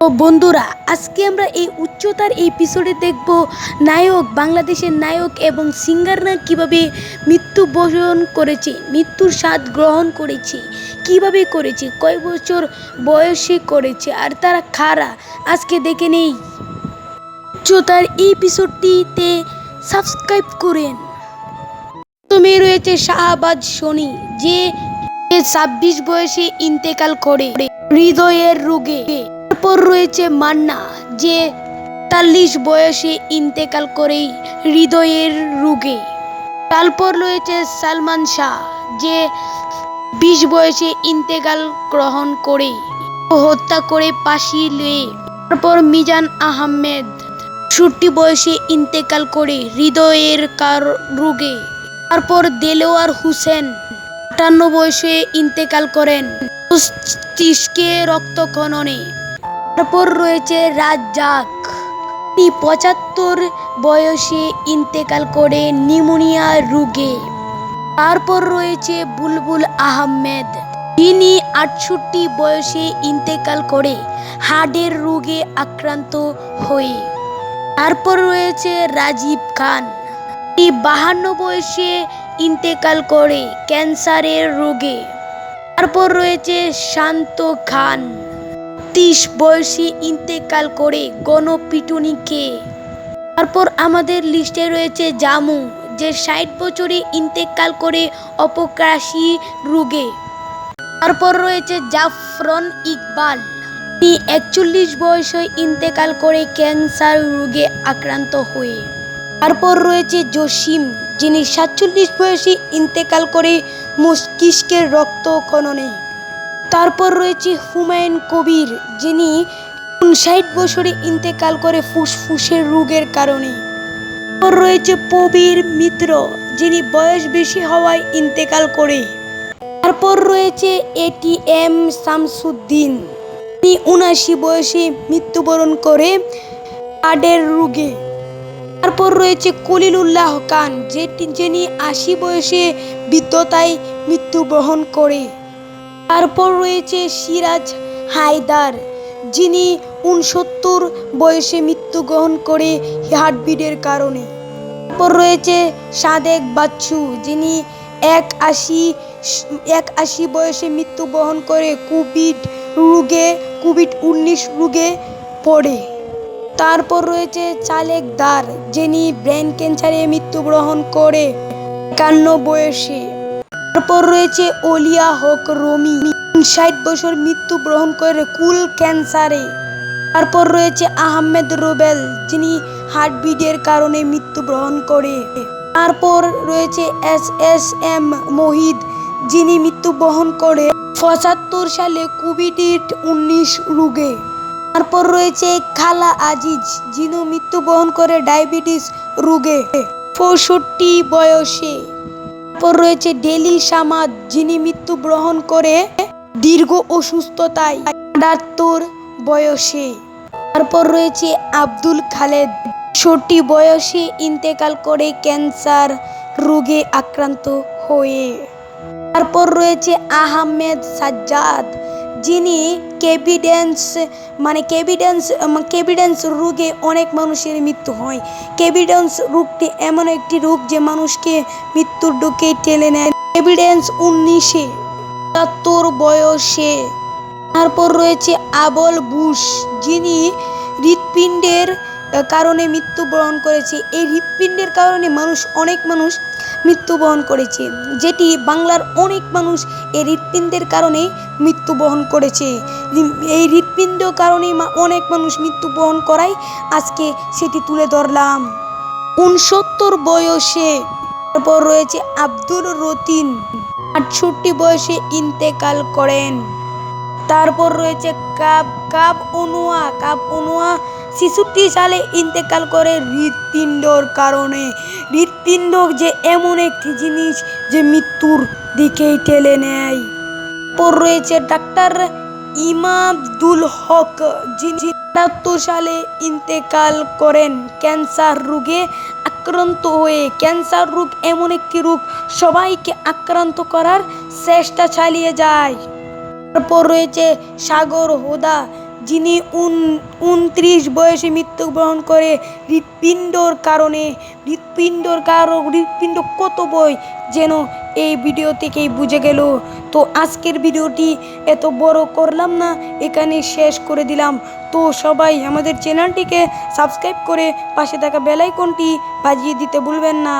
তো বন্ধুরা, আজকে আমরা এই উচ্চতার এপিসোডে দেখব নায়ক, বাংলাদেশের নায়ক এবং সিঙ্গাররা কিভাবে মৃত্যুবরণ করেছে, মৃত্যুর স্বাদ গ্রহণ করেছে, কিভাবে করেছে, কয় বছর বয়সে করেছে আর তারা কারা। আজকে দেখে নেই। উচ্চতার এপিসোডটিতে সাবস্ক্রাইব করেন। প্রথমে রয়েছে শাহবাজ শনি, যে 26 বয়সে ইন্তেকাল করে হৃদয়ের রোগে। তারপর রয়েছে মান্না, যে 43 বয়সে ইন্তেকাল করে হৃদয়ের রোগে। তারপর রয়েছে সালমান শাহ, যে 20 বয়সে ইন্তেকাল গ্রহণ করে হত্যা করে ফাঁসি লয়ে। তারপর মিজান আহমেদ 60 বয়সে ইন্তেকাল করে হৃদয়ের রোগে। তারপর দেলোয়ার হোসেন 58 বয়সে ইন্তেকাল করেন মস্তিষ্কে রক্তক্ষরণে। তারপর রয়েছে রাজ্জাক, 75 বয়সে ইন্তেকাল করে নিউমোনিয়া রোগে। তারপর রয়েছে বুলবুল আহমেদ, তিনি 68 বয়সে ইন্তেকাল করে হার্টের রোগে আক্রান্ত হয়ে। তারপর রয়েছে রাজীব খান, 52 বয়সে ইন্তেকাল করে ক্যান্সারের রোগে। তারপর রয়েছে শান্ত খান, 30 বয়সে ইন্তেকাল করে গণপিটুনি খেয়ে। তারপর আমাদের লিস্টে রয়েছে জামু, যে 60 বছরে ইন্তেকাল করে অপকাশী রোগে। তারপর রয়েছে জাফরন ইকবাল, তিনি 41 বয়সে ইন্তেকাল করে ক্যান্সার রোগে আক্রান্ত হয়ে। তারপর রয়েছে জসিম, যিনি 47 বয়সে ইন্তেকাল করে মস্তিষ্কের রক্তক্ষরণে। তারপর রয়েছে হুমায়ুন কবির, যিনি 59 বছরে ইন্তেকাল করে ফুসফুসের রোগের কারণে। তারপর রয়েছে প্রবীর মিত্র, যিনি বয়স বেশি হওয়ায় ইন্তেকাল করে। তারপর রয়েছে এটিএম শামসুদ্দিন, তিনি 79 বয়সে মৃত্যুবরণ করে হার্টের রোগে। তারপর রয়েছে খলিলুল্লাহ খান, যিনি 80 বয়সে বৃদ্ধতায় মৃত্যুবরণ করে। তারপর রয়েছে সিরাজ হায়দার, যিনি 69 বয়সে মৃত্যুবরণ করে হার্টবিটের কারণে। তারপর রয়েছে সাদেক বাচ্চু, যিনি 81 বয়সে মৃত্যুবরণ করে কোভিড-19 রোগে পড়ে। তারপর রয়েছে চালেক দার, যিনি ব্রেন ক্যান্সারে মৃত্যুবরণ করে 51 বয়সে। তারপর রয়েছে অলিয়া হক রমি, 60 বছর মৃত্যুবরণ করে কুল ক্যান্সারে। তারপর রয়েছে আহমেদ রুবেল, যিনি হার্টবিটের কারণে মৃত্যুবরণ করে। তারপর রয়েছে এস এম মহিদ, যিনি মৃত্যুবরণ করে 75 সালে কোভিড-19 রোগে। তারপর রয়েছে খালা আজিজ, যিনি মৃত্যুবরণ করে ডায়াবেটিস রোগে 65 বয়সে। তারপর রয়েছে ডেলি সামাদ, যিনি মৃত্যুবরণ করে দীর্ঘ অসুস্থতায় 78 বয়সে। তারপর রয়েছে আব্দুল খালেদ, 60 বয়সে ইন্তেকাল করে ক্যান্সার রোগে আক্রান্ত হয়ে। তারপর রয়েছে আহমেদ সাজ্জাদ, যিনি কেভিডেন্স রোগে অনেক মানুষের মৃত্যু হয়। কেভিডেন্স রোগটি এমন একটি রোগ যে মানুষকে মৃত্যুর দিকে ঠেলে নেয়। কোভিড-19 77 বয়সে। তারপর রয়েছে আবল বুশ, যিনি হৃৎপিণ্ডের কারণে মৃত্যুবরণ করেছে। এই হৃৎপিণ্ডের কারণে অনেক মানুষ মৃত্যুবরণ করেছে, যেটি বাংলার অনেক মানুষ এই হৃৎপিণ্ডের কারণে মৃত্যুবরণ করেছে। এই হৃৎপিণ্ডের কারণে অনেক মানুষ মৃত্যুবরণ করায় আজকে সেটি তুলে ধরলাম। 69 বয়সে। তারপর রয়েছে আব্দুল রতিন, 68 বয়সে ইন্তেকাল করেন। তারপর রয়েছে কাব অনুয়া 66 সালে ইন্তেকাল করে হৃৎপিণ্ডর কারণে। হৃৎপিণ্ড যে এমন একটি জিনিস যে মৃত্যুর দিকেই ঠেলে নেয়। তারপর রয়েছে ডাক্তার ইমাদুল হক, যিনি 73 সালে ইন্তেকাল করেন ক্যান্সার রোগে আক্রান্ত হয়ে। ক্যান্সার রোগ এমন একটি রোগ সবাইকে আক্রান্ত করার চেষ্টা চালিয়ে যায়। তারপর রয়েছে সাগর হোদা, যিনি 29 বয়সে মৃত্যুবরণ করে হৃৎপিণ্ডর কারণে। হৃৎপিণ্ড কত বই যেন এই ভিডিও থেকেই বুঝে গেল। তো আজকের ভিডিওটি এত বড় করলাম না, এখানে শেষ করে দিলাম। তো সবাই আমাদের চ্যানেলটিকে সাবস্ক্রাইব করে পাশে থাকা বেল আইকনটি বাজিয়ে দিতে ভুলবেন না।